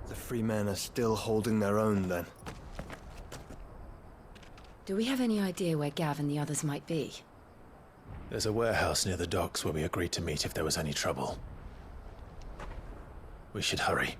The free men are still holding their own, then. Do we have any idea where Gav and the others might be? There's a warehouse near the docks where we agreed to meet if there was any trouble. We should hurry.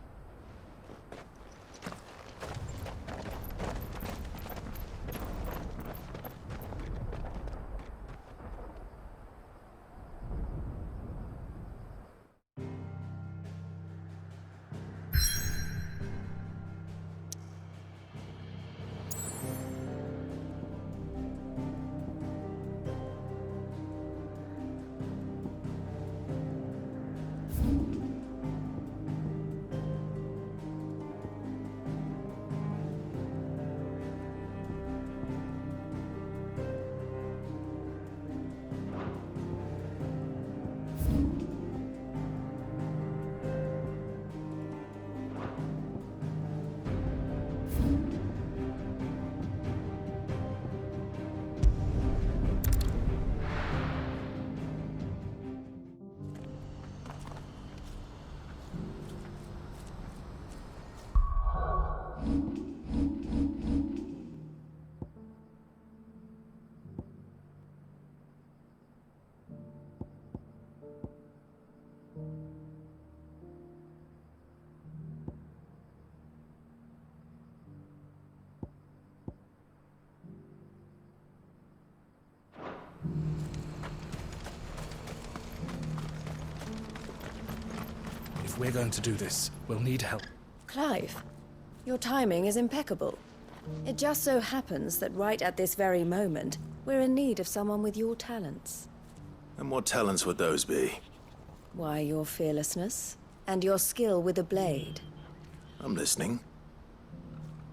If we're going to do this, we'll need help. Clive, your timing is impeccable. It just so happens that right at this very moment, we're in need of someone with your talents. And what talents would those be? Why, your fearlessness, and your skill with a blade. I'm listening.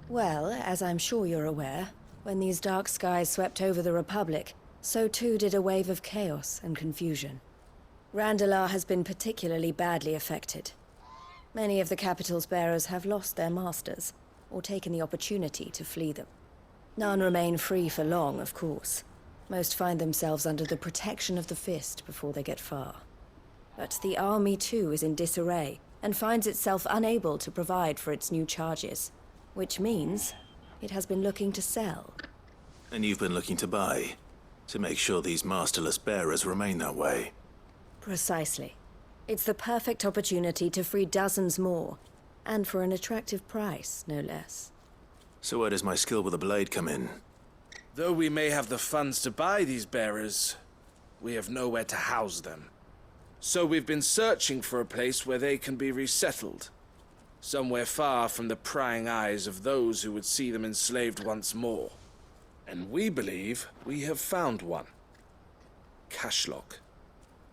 Well, as I'm sure you're aware, when these dark skies swept over the Republic, so too did a wave of chaos and confusion. Randalar has been particularly badly affected. Many of the capital's bearers have lost their masters, or taken the opportunity to flee them. None remain free for long, of course. Most find themselves under the protection of the Fist before they get far. But the army too is in disarray, and finds itself unable to provide for its new charges. Which means it has been looking to sell. And you've been looking to buy, to make sure these masterless bearers remain that way. Precisely. It's the perfect opportunity to free dozens more, and for an attractive price, no less. So where does my skill with a blade come in? Though we may have the funds to buy these bearers, we have nowhere to house them. So we've been searching for a place where they can be resettled. Somewhere far from the prying eyes of those who would see them enslaved once more. And we believe we have found one. Cashlock.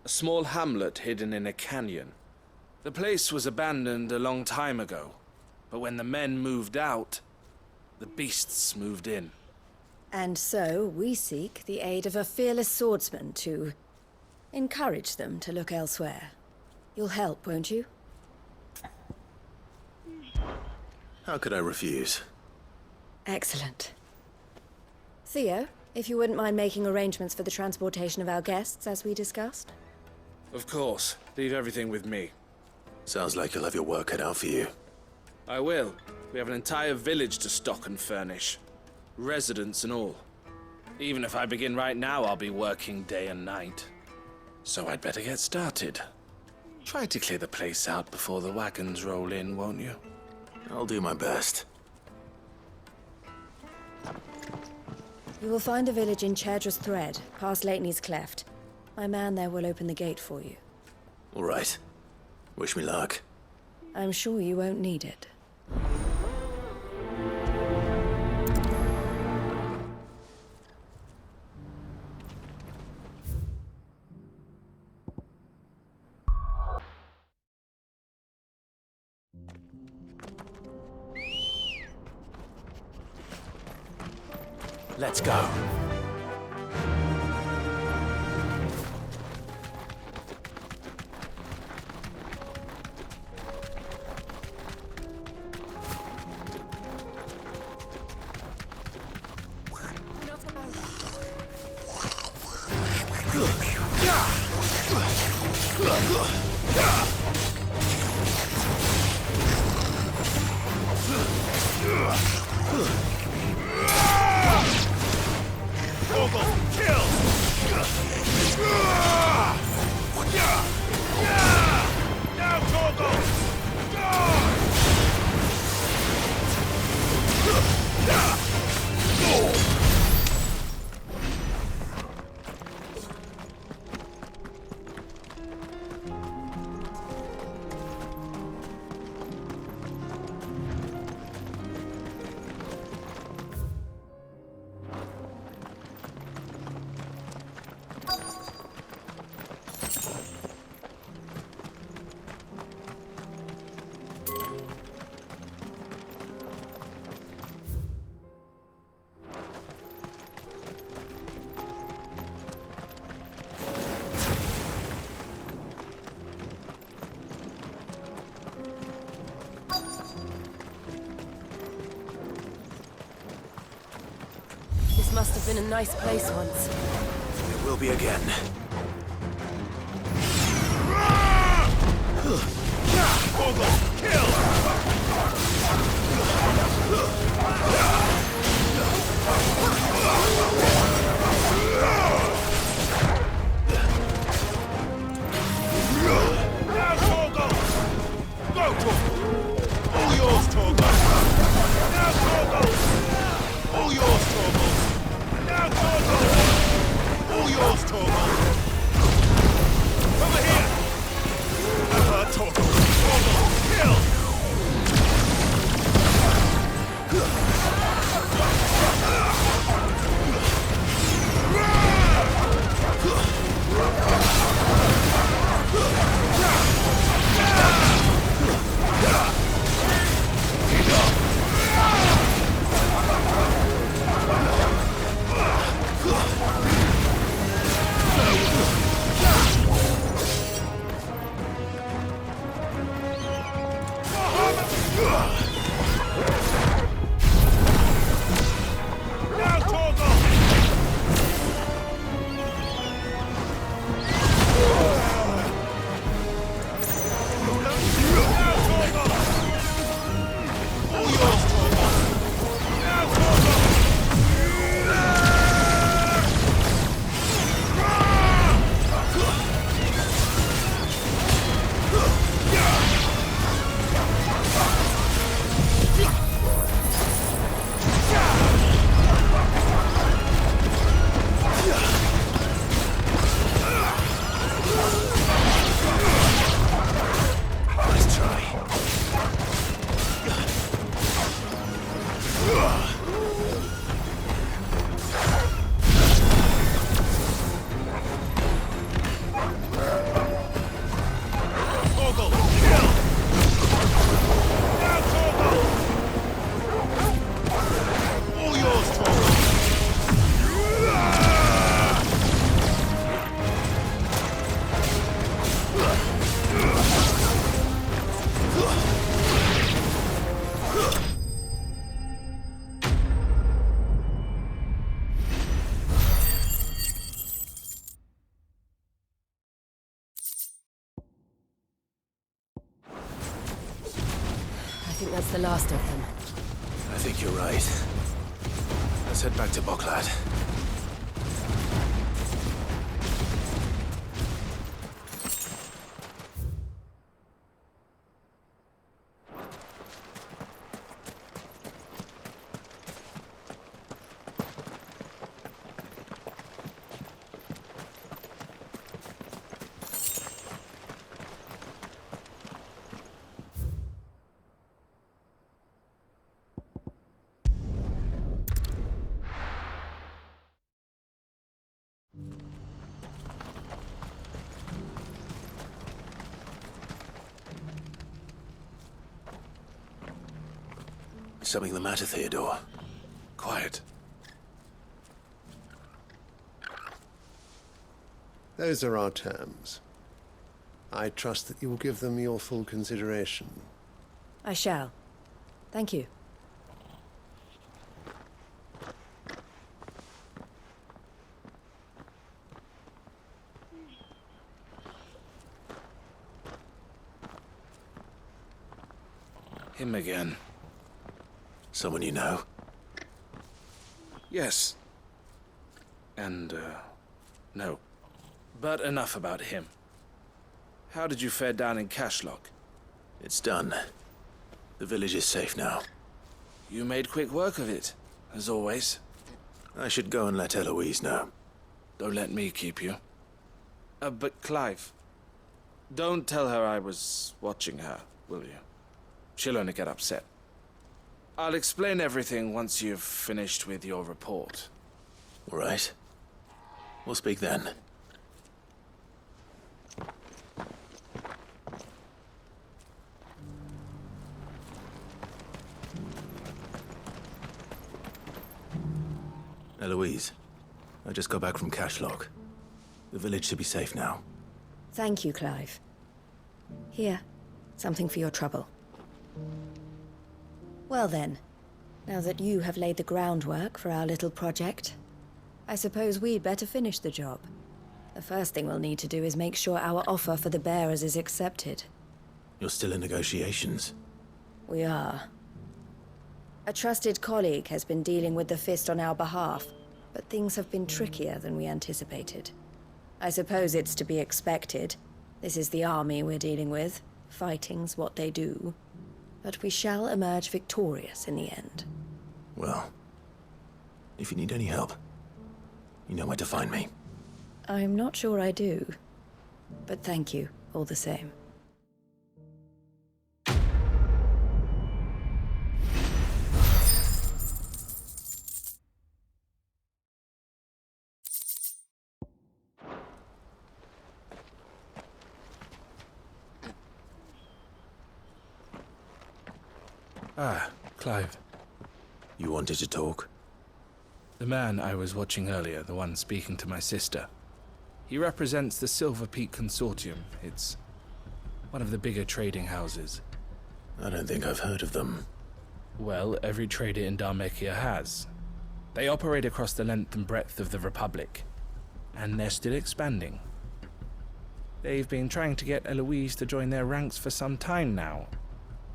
A small hamlet hidden in a canyon. The place was abandoned a long time ago, but when the men moved out, the beasts moved in. And so we seek the aid of a fearless swordsman to encourage them to look elsewhere. You'll help, won't you? How could I refuse? Excellent. Theo, if you wouldn't mind making arrangements for the transportation of our guests, as we discussed? Of course. Leave everything with me. Sounds like you'll have your work cut out for you. I will. We have an entire village to stock and furnish. Residents and all. Even if I begin right now, I'll be working day and night. So I'd better get started. Try to clear the place out before the wagons roll in, won't you? I'll do my best. You will find a village in Chedra's Thread, past Lateney's Cleft. My man there will open the gate for you. All right. Wish me luck. I'm sure you won't need it. Let's go. This must have been a nice place once. It will be again. I think that's the last of them. I think you're right. Let's head back to Boklad. Something the matter, Theodore? Quiet. Those are our terms. I trust that you will give them your full consideration. I shall. Thank you. Him again. Someone you know? Yes. And, no. But enough about him. How did you fare down in Cashlock? It's done. The village is safe now. You made quick work of it, as always. I should go and let Eloise know. Don't let me keep you. But Clive, don't tell her I was watching her, will you? She'll only get upset. I'll explain everything once you've finished with your report. All right. We'll speak then. Eloise, I just got back from Cashlock. The village should be safe now. Thank you, Clive. Here, something for your trouble. Well then, now that you have laid the groundwork for our little project, I suppose we'd better finish the job. The first thing we'll need to do is make sure our offer for the bearers is accepted. You're still in negotiations? We are. A trusted colleague has been dealing with the Fist on our behalf, but things have been trickier than we anticipated. I suppose it's to be expected. This is the army we're dealing with. Fighting's what they do. But we shall emerge victorious in the end. Well, if you need any help, you know where to find me. I'm not sure I do. But thank you, all the same. Ah, Clive. You wanted to talk? The man I was watching earlier, the one speaking to my sister. He represents the Silver Peak Consortium. It's one of the bigger trading houses. I don't think I've heard of them. Well, every trader in Dhalmekia has. They operate across the length and breadth of the Republic. And they're still expanding. They've been trying to get Eloise to join their ranks for some time now.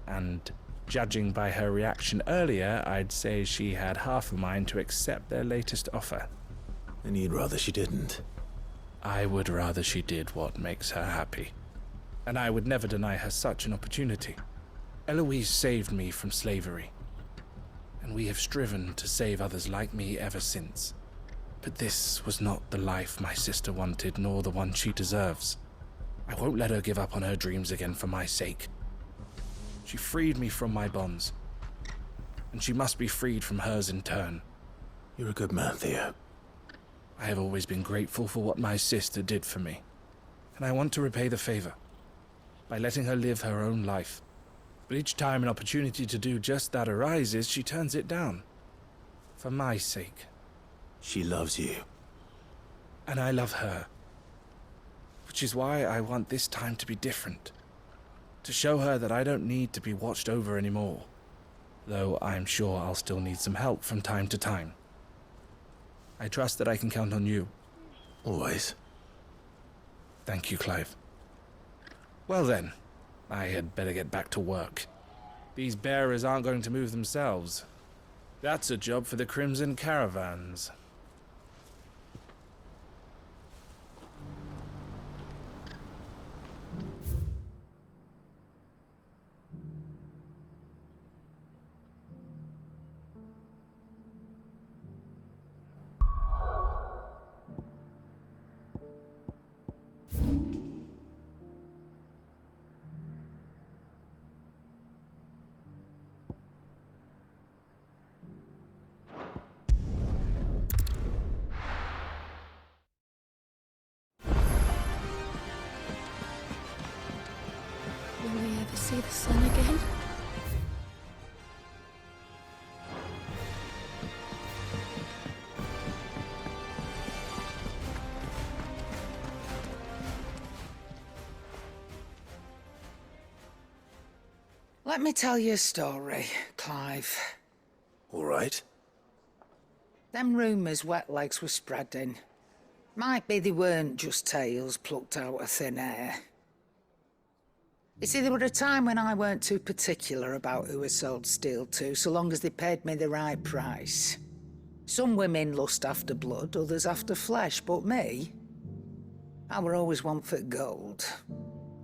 And judging by her reaction earlier, I'd say she had half a mind to accept their latest offer. And you'd rather she didn't? I would rather she did what makes her happy. And I would never deny her such an opportunity. Eloise saved me from slavery. And we have striven to save others like me ever since. But this was not the life my sister wanted, nor the one she deserves. I won't let her give up on her dreams again for my sake. She freed me from my bonds, and she must be freed from hers in turn. You're a good man, Theo. I have always been grateful for what my sister did for me, and I want to repay the favor by letting her live her own life. But each time an opportunity to do just that arises, she turns it down. For my sake. She loves you. And I love her. Which is why I want this time to be different. To show her that I don't need to be watched over anymore. Though I'm sure I'll still need some help from time to time. I trust that I can count on you. Always. Thank you, Clive. Well then, I had better get back to work. These bearers aren't going to move themselves. That's a job for the Crimson Caravans. Will we ever see the sun again? Let me tell you a story, Clive. All right. Them rumours Wetlegs were spreading. Might be they weren't just tales plucked out of thin air. You see, there were a time when I weren't too particular about who I sold steel to, so long as they paid me the right price. Some women lust after blood, others after flesh, but me, I were always one for gold.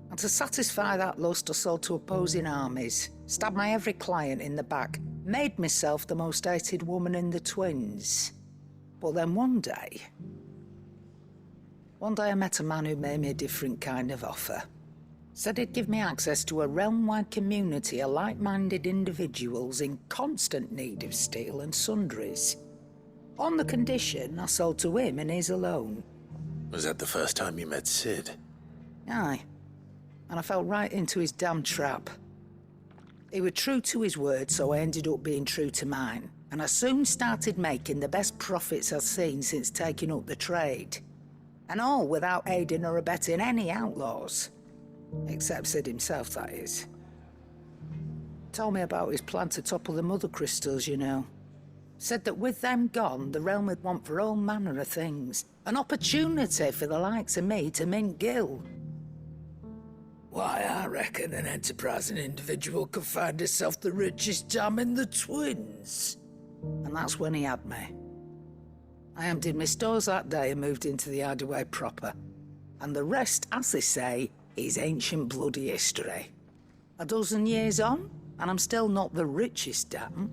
And to satisfy that lust, I sold to opposing armies, stabbed my every client in the back, made myself the most hated woman in the twins. But then one day I met a man who made me a different kind of offer. Said he'd give me access to a realm-wide community of like-minded individuals in constant need of steel and sundries. On the condition I sold to him and his alone. Was that the first time you met Sid? Aye. And I fell right into his damn trap. He was true to his word, so I ended up being true to mine. And I soon started making the best profits I've seen since taking up the trade. And all without aiding or abetting any outlaws. Except Sid himself, that is. Told me about his plan to topple the mother crystals, you know. Said that with them gone, the realm would want for all manner of things. An opportunity for the likes of me to mint gil. Why, I reckon an enterprising individual could find himself the richest dam in the twins. And that's when he had me. I emptied my stores that day and moved into the hideaway proper. And the rest, as they say, is ancient bloody history. A dozen years on, and I'm still not the richest dam.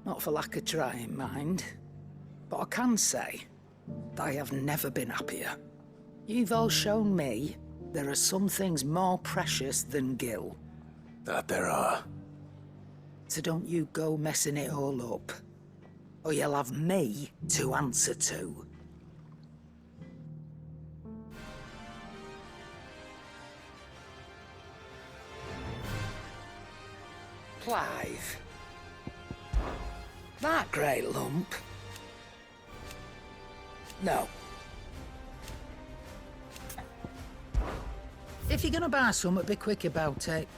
Not for lack of trying, mind. But I can say that I have never been happier. You've all shown me there are some things more precious than gil. That there are. So don't you go messing it all up, or you'll have me to answer to. Clive. That great lump. No. If you're gonna buy something, be quick about it.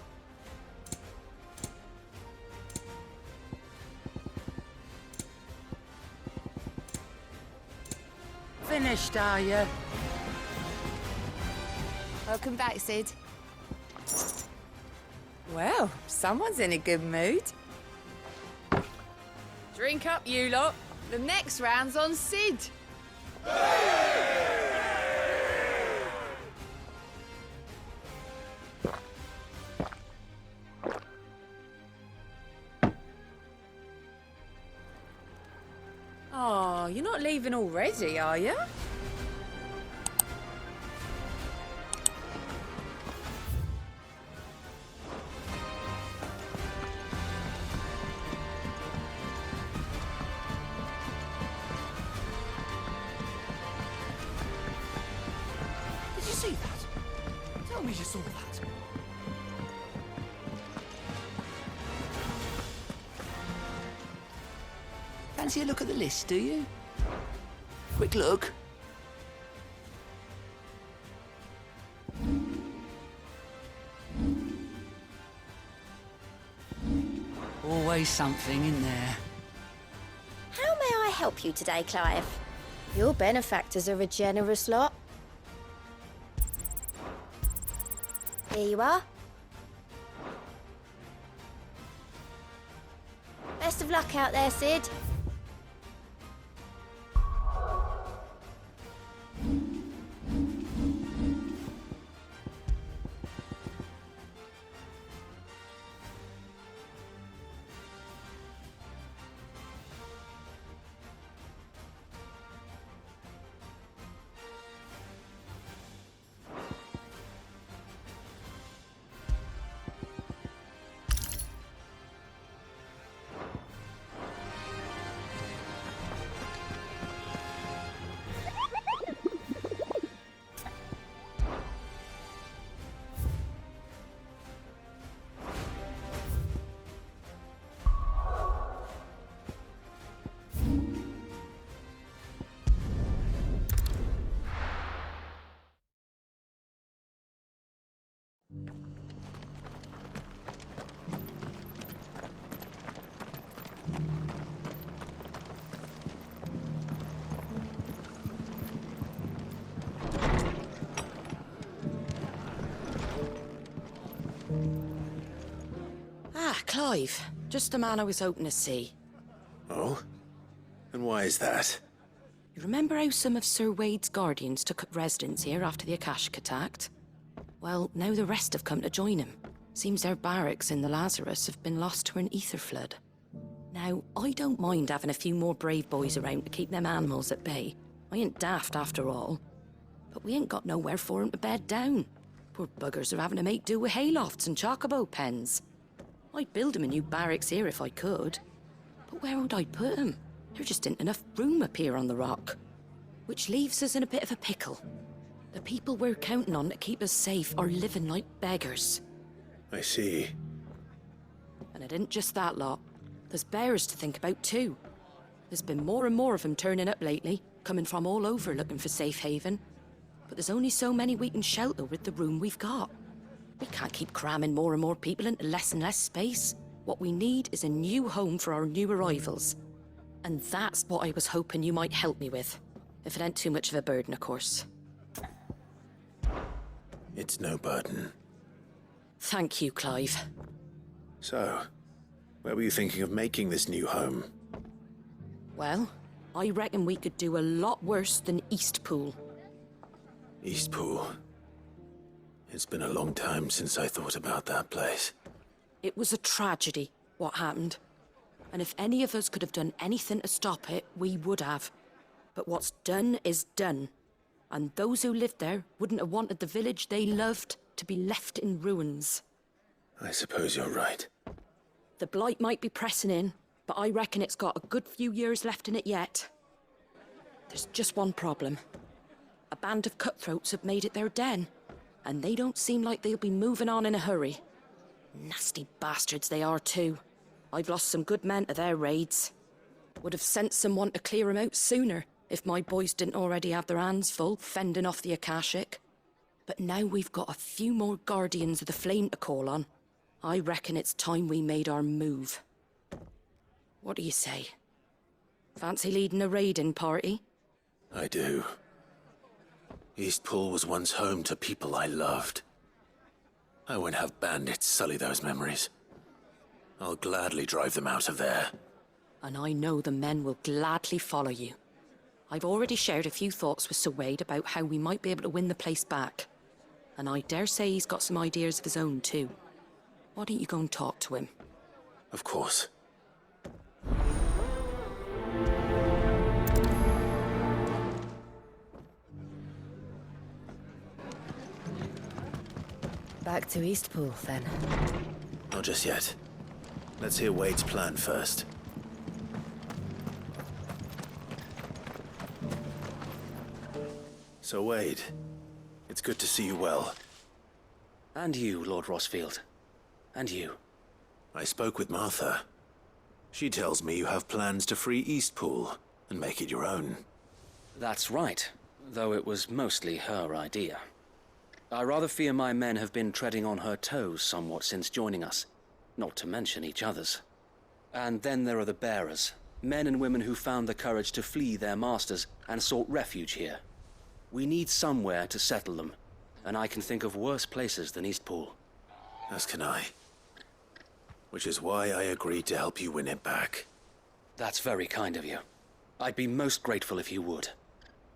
Finished, are you? Welcome back, Sid. Well, someone's in a good mood. Drink up, you lot. The next round's on Sid. Oh, you're not leaving already, are you? Did you see that? Tell me you saw that. Fancy a look at the list, do you? Quick look. Always something in there. How may I help you today, Clive? Your benefactors are a generous lot. Here you are. Best of luck out there, Sid. Clive. Just the man I was hoping to see. Oh? And why is that? You remember how some of Sir Wade's guardians took up residence here after the Akashic attacked? Well, now the rest have come to join him. Seems their barracks in the Lazarus have been lost to an ether flood. Now, I don't mind having a few more brave boys around to keep them animals at bay. I ain't daft after all. But we ain't got nowhere for 'em to bed down. Poor buggers are having to make do with haylofts and chocobo pens. I'd build 'em a new barracks here if I could. But where would I put 'em? There just ain't enough room up here on the rock. Which leaves us in a bit of a pickle. The people we're counting on to keep us safe are living like beggars. I see. And it isn't just that lot. There's bears to think about too. There's been more and more of them turning up lately, coming from all over looking for safe haven. But there's only so many we can shelter with the room we've got. We can't keep cramming more and more people into less and less space. What we need is a new home for our new arrivals. And that's what I was hoping you might help me with. If it ain't too much of a burden, of course. It's no burden. Thank you, Clive. So, where were you thinking of making this new home? Well, I reckon we could do a lot worse than Eastpool. Eastpool. It's been a long time since I thought about that place. It was a tragedy, what happened. And if any of us could have done anything to stop it, we would have. But what's done is done. And those who lived there wouldn't have wanted the village they loved to be left in ruins. I suppose you're right. The blight might be pressing in, but I reckon it's got a good few years left in it yet. There's just one problem. A band of cutthroats have made it their den, and they don't seem like they'll be moving on in a hurry. Nasty bastards they are too. I've lost some good men to their raids. Would have sent someone to clear 'em out sooner, if my boys didn't already have their hands full fending off the Akashic. But now we've got a few more Guardians of the Flame to call on. I reckon it's time we made our move. What do you say? Fancy leading a raiding party? I do. Eastpool was once home to people I loved. I won't have bandits sully those memories. I'll gladly drive them out of there. And I know the men will gladly follow you. I've already shared a few thoughts with Sir Wade about how we might be able to win the place back. And I dare say he's got some ideas of his own too. Why don't you go and talk to him? Of course. Back to Eastpool, then. Not just yet. Let's hear Wade's plan first. So, Wade, it's good to see you well. And you, Lord Rossfield. And you. I spoke with Martha. She tells me you have plans to free Eastpool and make it your own. That's right, though it was mostly her idea. I rather fear my men have been treading on her toes somewhat since joining us, not to mention each other's. And then there are the bearers, men and women who found the courage to flee their masters and sought refuge here. We need somewhere to settle them, and I can think of worse places than Eastpool. As can I. Which is why I agreed to help you win it back. That's very kind of you. I'd be most grateful if you would.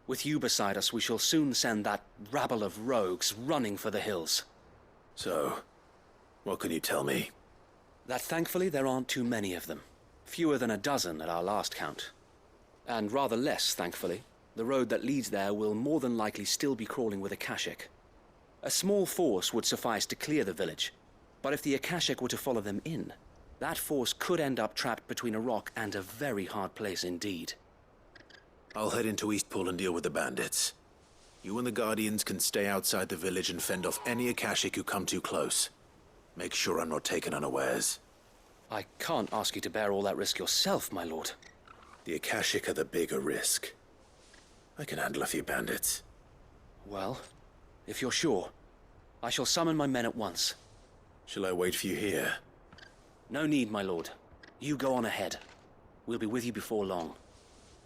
With you beside us, we shall soon send that rabble of rogues running for the hills. So, what can you tell me? That thankfully there aren't too many of them. Fewer than a dozen at our last count. And rather less, thankfully, the road that leads there will more than likely still be crawling with Akashic. A small force would suffice to clear the village, but if the Akashic were to follow them in, that force could end up trapped between a rock and a very hard place indeed. I'll head into Eastpool and deal with the bandits. You and the Guardians can stay outside the village and fend off any Akashic who come too close. Make sure I'm not taken unawares. I can't ask you to bear all that risk yourself, my lord. The Akashic are the bigger risk. I can handle a few bandits. Well, if you're sure, I shall summon my men at once. Shall I wait for you here? No need, my lord. You go on ahead. We'll be with you before long.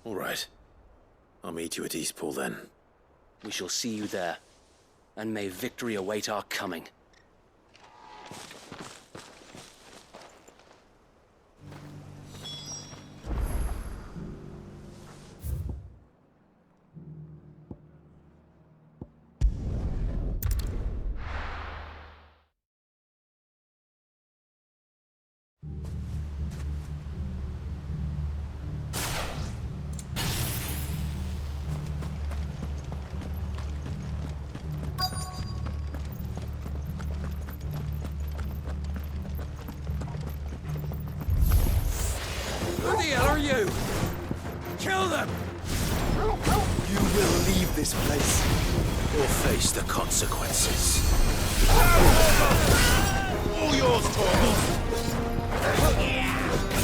All right. I'll meet you at Eastpool then. We shall see you there. And may victory await our coming. this place, or face the consequences. All yours, Torgal!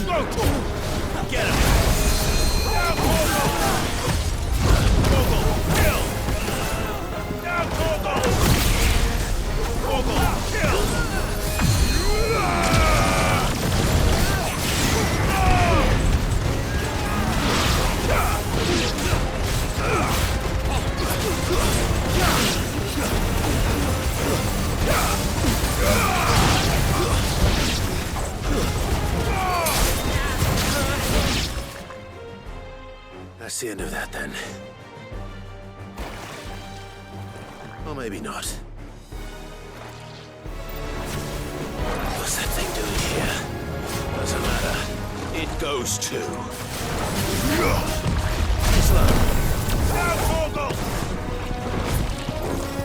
Go, Torgal! Get him! Down, Torgal! Torgal, kill! Down, Torgal! Torgal, kill! That's the end of that, then. Or maybe not. What's that thing doing here? Doesn't matter. It goes too. Slow. Down, Torgal!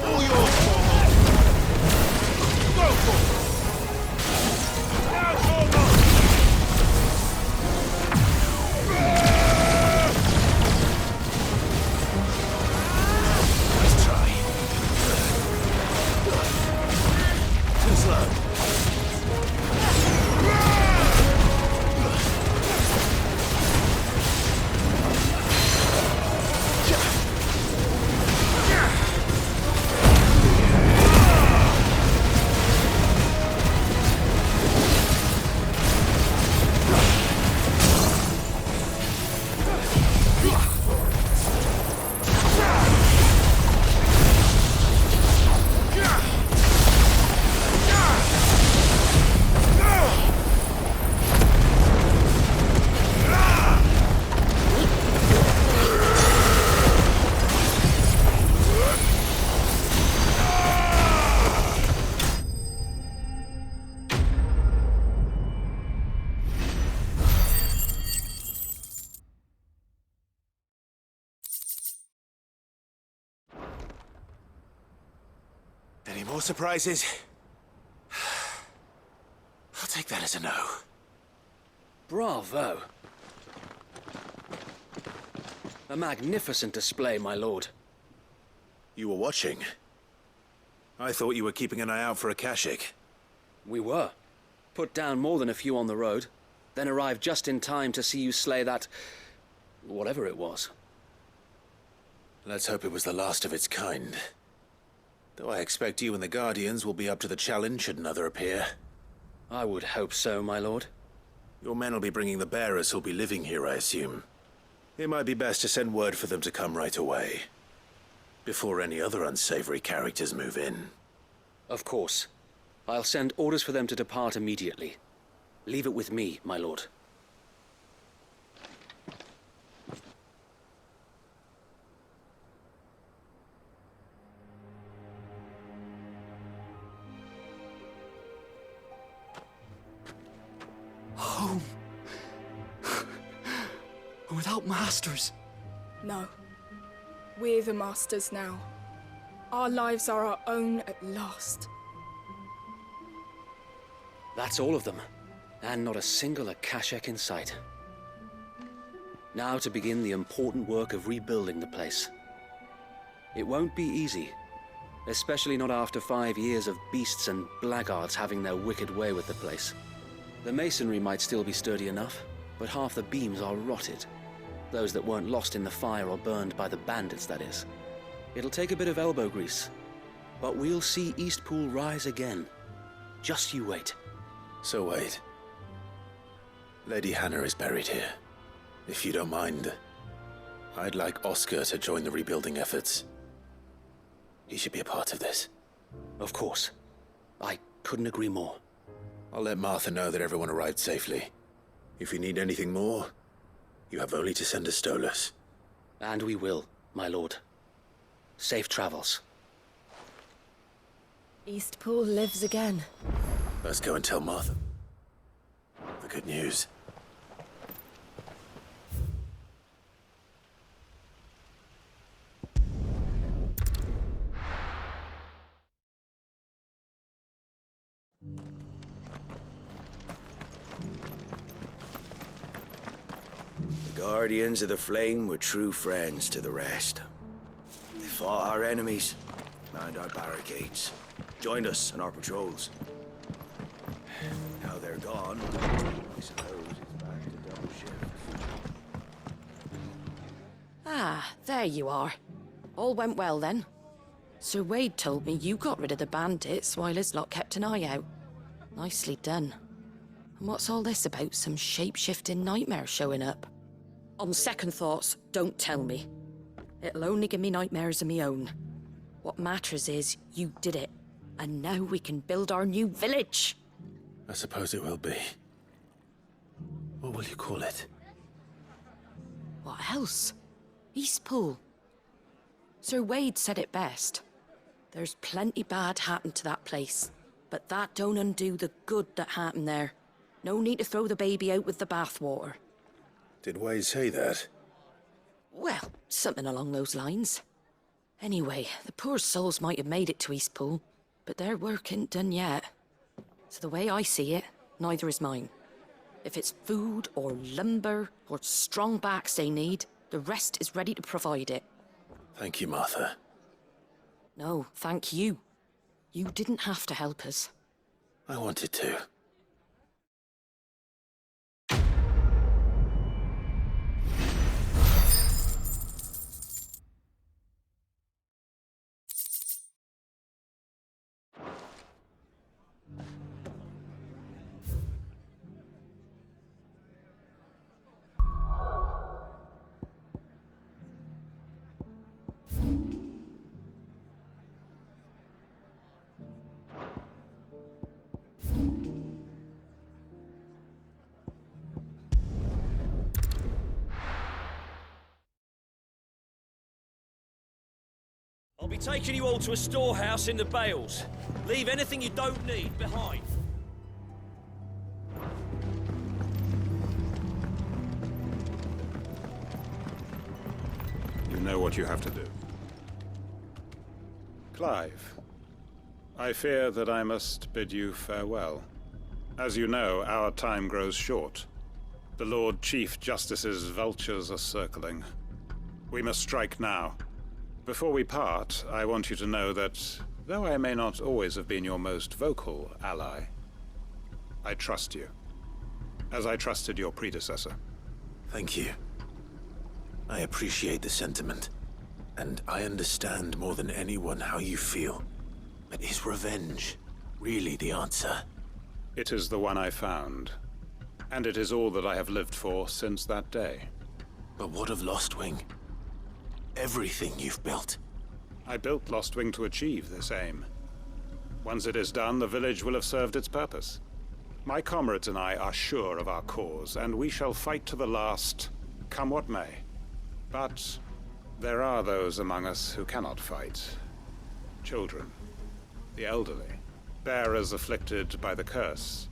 All yours, Torgal! Go, Torgal! Down, Torgal! Nice try. Too slow. Any more surprises? I'll take that as a no. Bravo. A magnificent display, my lord. You were watching? I thought you were keeping an eye out for a Kashik. We were. Put down more than a few on the road, then arrived just in time to see you slay that... whatever it was. Let's hope it was the last of its kind. Though I expect you and the Guardians will be up to the challenge should another appear. I would hope so, my lord. Your men will be bringing the bearers who'll be living here, I assume. It might be best to send word for them to come right away, before any other unsavory characters move in. Of course. I'll send orders for them to depart immediately. Leave it with me, my lord. Home. Without masters. No. We're the masters now. Our lives are our own at last. That's all of them. And not a single Akashek in sight. Now to begin the important work of rebuilding the place. It won't be easy. Especially not after 5 years of beasts and blackguards having their wicked way with the place. The masonry might still be sturdy enough, but half the beams are rotted. Those that weren't lost in the fire or burned by the bandits, that is. It'll take a bit of elbow grease, but we'll see Eastpool rise again. Just you wait. So wait. Lady Hannah is buried here. If you don't mind, I'd like Oscar to join the rebuilding efforts. He should be a part of this. Of course. I couldn't agree more. I'll let Martha know that everyone arrived safely. If you need anything more, you have only to send a Stolas. And we will, my lord. Safe travels. Eastpool lives again. Let's go and tell Martha the good news. The Guardians of the Flame were true friends to the rest. They fought our enemies, manned our barricades, joined us in our patrols. Now they're gone, I suppose it's back to double shifts. Ah, there you are. All went well then. Sir Wade told me you got rid of the bandits while his lot kept an eye out. Nicely done. And what's all this about some shape-shifting nightmare showing up? On second thoughts, don't tell me. It'll only give me nightmares of me own. What matters is you did it. And now we can build our new village. I suppose it will be. What will you call it? What else? Eastpool. Sir Wade said it best. There's plenty bad happened to that place, but that don't undo the good that happened there. No need to throw the baby out with the bathwater. Did Wade say that? Well, something along those lines. Anyway, the poor souls might have made it to Eastpool, but their work ain't done yet. So the way I see it, neither is mine. If it's food or lumber or strong backs they need, the rest is ready to provide it. Thank you, Martha. No, thank you. You didn't have to help us. I wanted to. I'll be taking you all to a storehouse in the Bales. Leave anything you don't need behind. You know what you have to do. Clive, I fear that I must bid you farewell. As you know, our time grows short. The Lord Chief Justice's vultures are circling. We must strike now. Before we part, I want you to know that, though I may not always have been your most vocal ally, I trust you, as I trusted your predecessor. Thank you. I appreciate the sentiment, and I understand more than anyone how you feel. But is revenge really the answer? It is the one I found, and it is all that I have lived for since that day. But what of Lostwing? Everything you've built. I built Lostwing to achieve this aim. Once it is done, the village will have served its purpose. My comrades and I are sure of our cause, and we shall fight to the last, come what may. But there are those among us who cannot fight. Children, the elderly, bearers afflicted by the curse.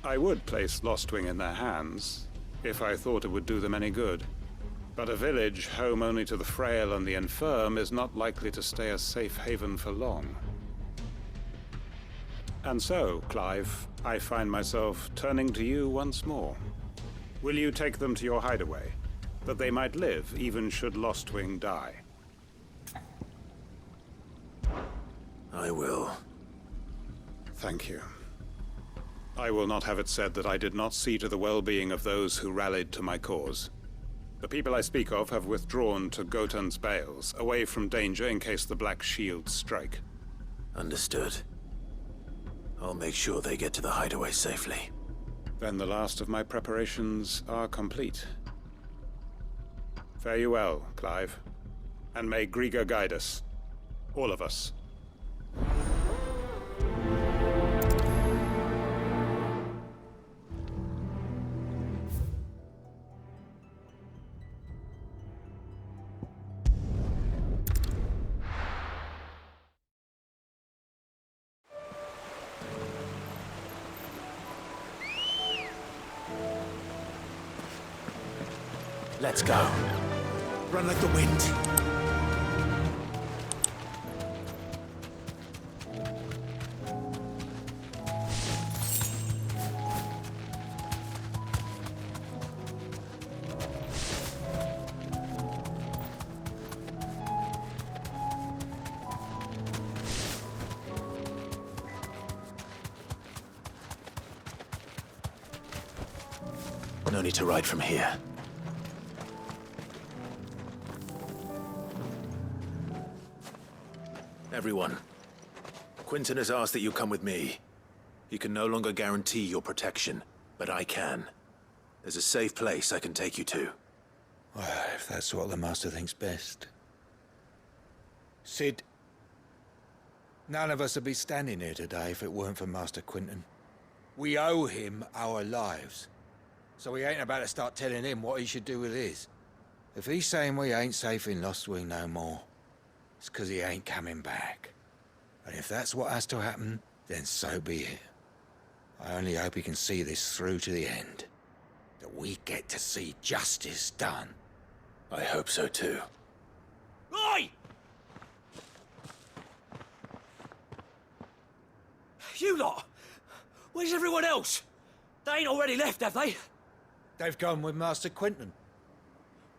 I would place Lostwing in their hands, if I thought it would do them any good. But a village home only to the frail and the infirm is not likely to stay a safe haven for long. And so, Clive, I find myself turning to you once more. Will you take them to your hideaway, that they might live even should Lostwing die? I will. Thank you. I will not have it said that I did not see to the well-being of those who rallied to my cause. The people I speak of have withdrawn to Gotan's Bales, away from danger in case the Black Shields strike. Understood. I'll make sure they get to the hideaway safely. Then the last of my preparations are complete. Fare you well, Clive. And may Griga guide us. All of us. Let's go. Run like the wind. No need to ride from here. Everyone, Quentin has asked that you come with me. He can no longer guarantee your protection, but I can. There's a safe place I can take you to. Well, if that's what the Master thinks best. Sid, none of us would be standing here today if it weren't for Master Quentin. We owe him our lives. So we ain't about to start telling him what he should do with his. If he's saying we ain't safe in Lost Wing no more, it's 'cause he ain't coming back. And if that's what has to happen, then so be it. I only hope he can see this through to the end. That we get to see justice done. I hope so too. Oi! You lot! Where's everyone else? They ain't already left, have they? They've gone with Master Quentin.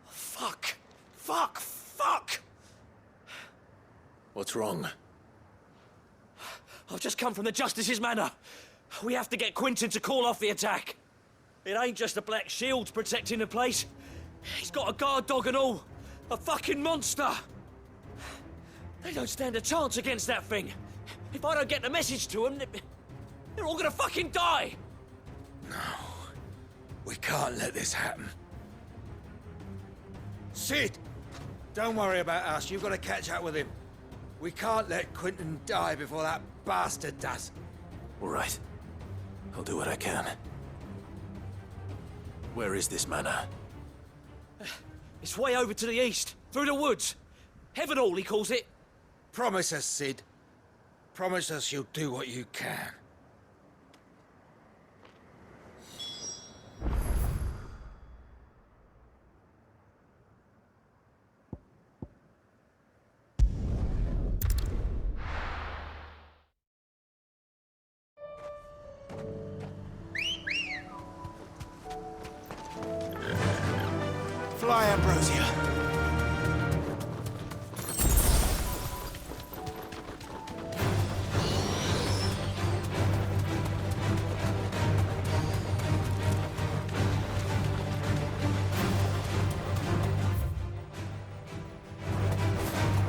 Fuck! Fuck! Fuck! What's wrong? I've just come from the Justice's manor. We have to get Quentin to call off the attack. It ain't just the Black Shields protecting the place. He's got a guard dog and all. A fucking monster. They don't stand a chance against that thing. If I don't get the message to them, they're all gonna fucking die. No. We can't let this happen. Sid! Don't worry about us. You've got to catch up with him. We can't let Quentin die before that bastard does. All right. I'll do what I can. Where is this manor? It's way over to the east, through the woods. Heaven Hall, he calls it. Promise us, Sid. Promise us you'll do what you can. Fly, Ambrosia.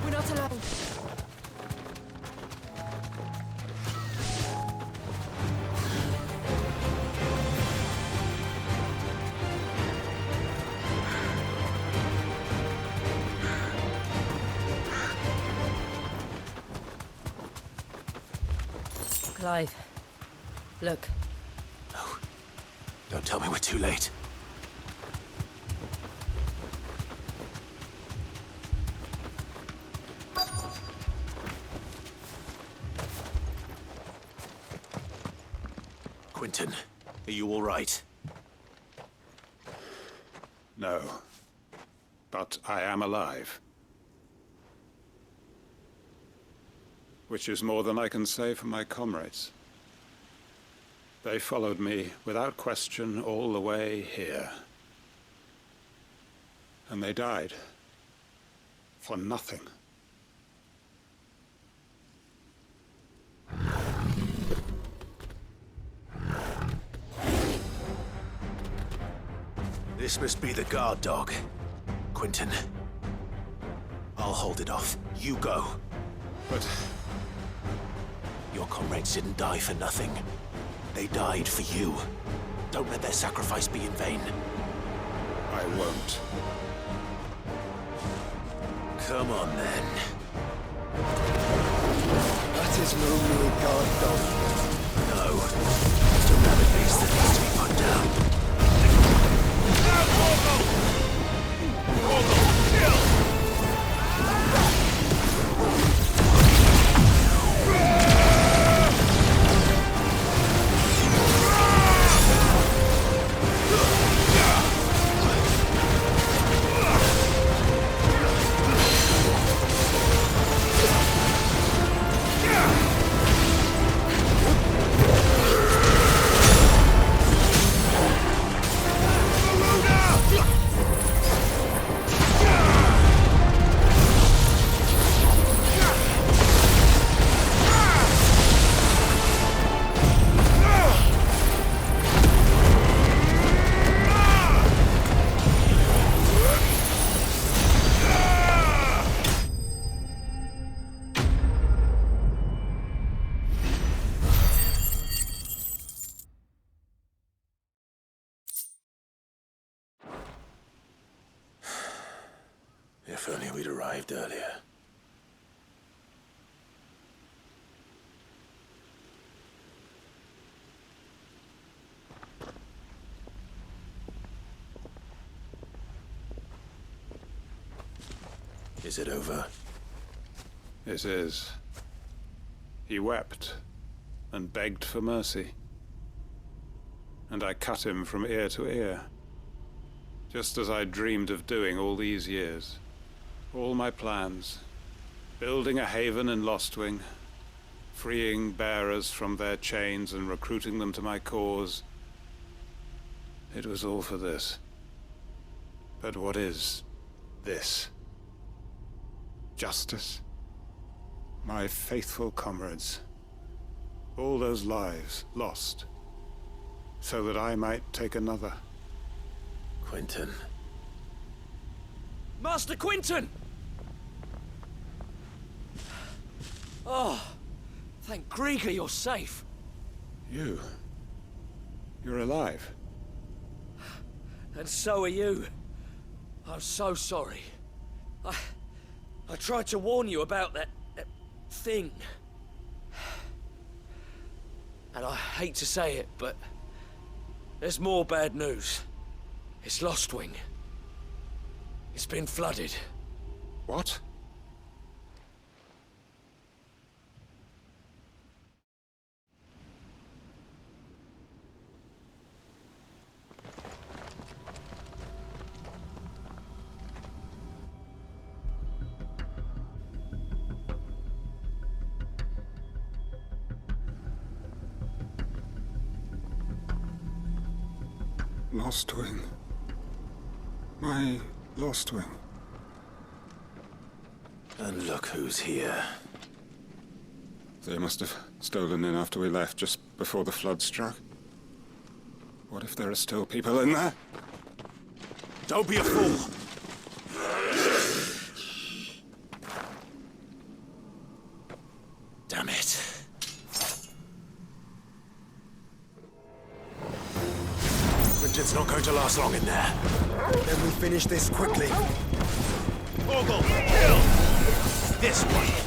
We're not alone. Clive, look. No. Don't tell me we're too late. Quentin, are you all right? No. But I am alive. Which is more than I can say for my comrades. They followed me without question all the way here. And they died. For nothing. This must be the guard dog. Quentin. I'll hold it off. You go. But your comrades didn't die for nothing. They died for you. Don't let their sacrifice be in vain. I won't. Come on, then. That is no mere guard dog. No. Just a rabbit beast that needs to be put down. arrived earlier. Is it over? It is. He wept and begged for mercy. And I cut him from ear to ear. Just as I dreamed of doing all these years. All my plans. Building a haven in Lostwing. Freeing bearers from their chains and recruiting them to my cause. It was all for this. But what is this? Justice? My faithful comrades. All those lives lost. So that I might take another. Quentin. Master Quentin! Oh, thank Grieger you're safe. You're alive. And so are you. I'm so sorry. I tried to warn you about that thing. And I hate to say it, but there's more bad news. It's Lostwing. It's been flooded. What? Lostwing. My Lostwing. And look who's here. They must have stolen in after we left, just before the flood struck. What if there are still people in there? Don't be a fool! Damn it. Quentin's not going to last long in there. Then we finish this quickly. Vogel, kill! This one!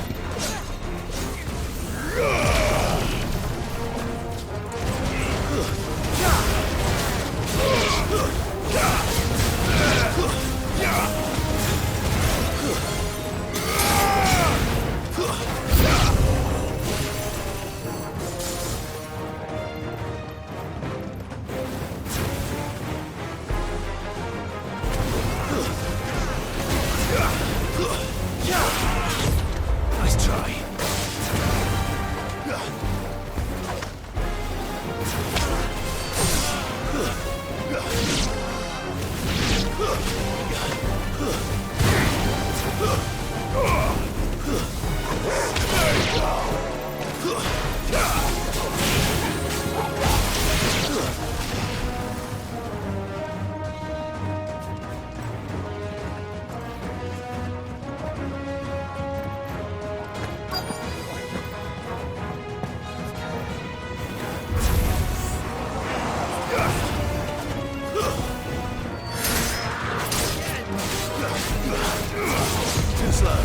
Nice try. Too slow.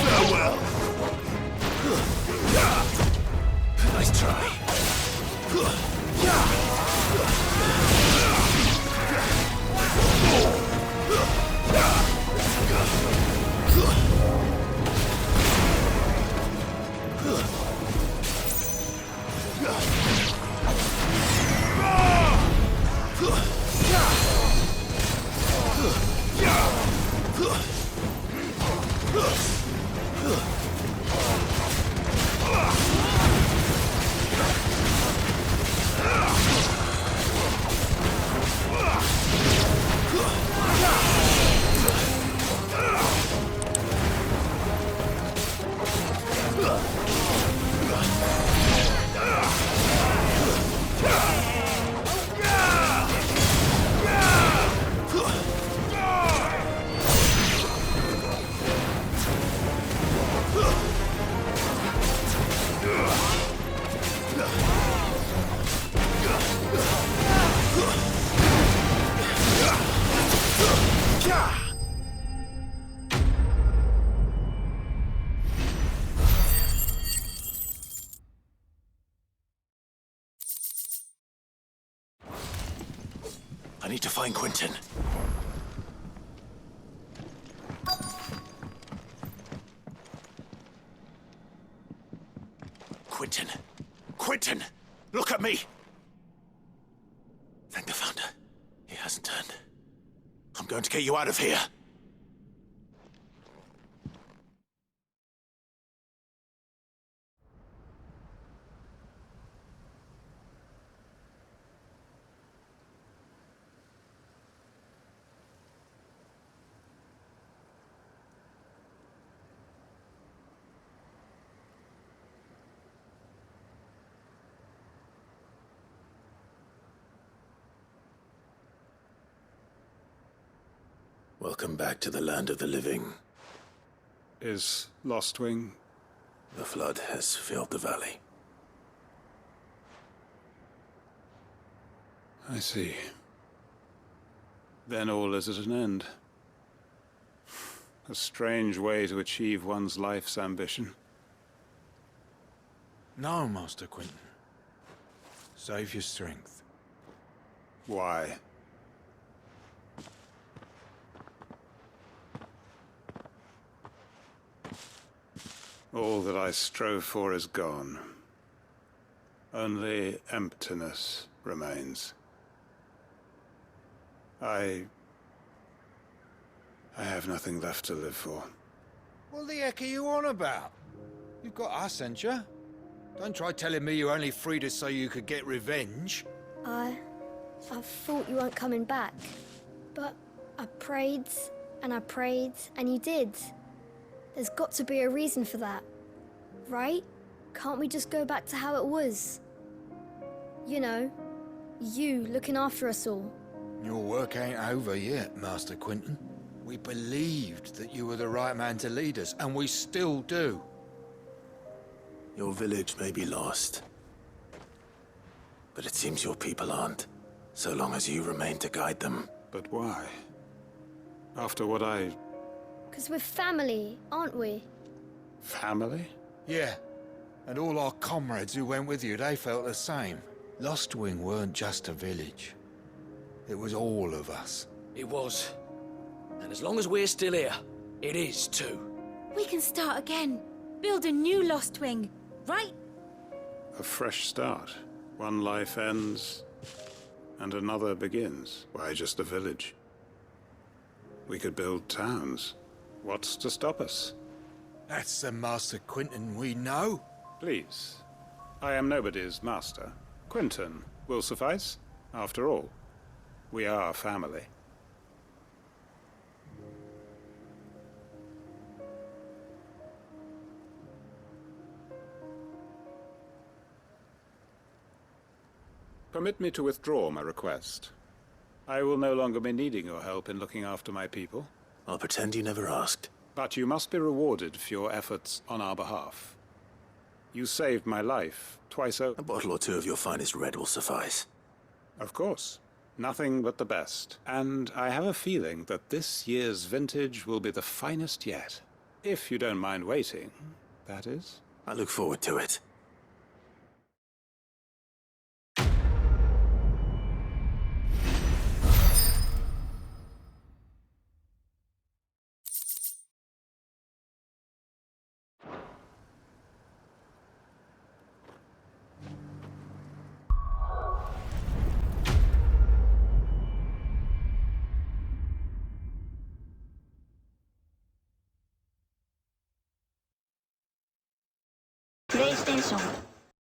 Farewell. Nice try. I need to find Quentin. Quentin! Quentin! Look at me! Thank the Founder. He hasn't turned. I'm going to get you out of here. Welcome back to the land of the living. Is Lostwing? The flood has filled the valley. I see. Then all is at an end. A strange way to achieve one's life's ambition. No, Master Quentin. Save your strength. Why? All that I strove for is gone. Only emptiness remains. I have nothing left to live for. What the heck are you on about? You've got us, ain't you? Don't try telling me you only freed us so you could get revenge. I thought you weren't coming back. But I prayed, and you did. There's got to be a reason for that, right? Can't we just go back to how it was? You know, you looking after us all. Your work ain't over yet, Master Quentin. We believed that you were the right man to lead us, and we still do. Your village may be lost, but it seems your people aren't, so long as you remain to guide them. But why? After what I... 'Cause we're family, aren't we? Family? Yeah, and all our comrades who went with you, they felt the same. Lostwing weren't just a village. It was all of us. It was. And as long as we're still here, it is too. We can start again. Build a new Lostwing, right? A fresh start. One life ends, and another begins. Why just a village? We could build towns. What's to stop us? That's the Master Quentin we know. Please. I am nobody's master. Quentin will suffice. After all, we are family. Permit me to withdraw my request. I will no longer be needing your help in looking after my people. I'll pretend you never asked. But you must be rewarded for your efforts on our behalf. You saved my life twice over. A bottle or two of your finest red will suffice. Of course. Nothing but the best. And I have a feeling that this year's vintage will be the finest yet. If you don't mind waiting, that is. I look forward to it. PlayStation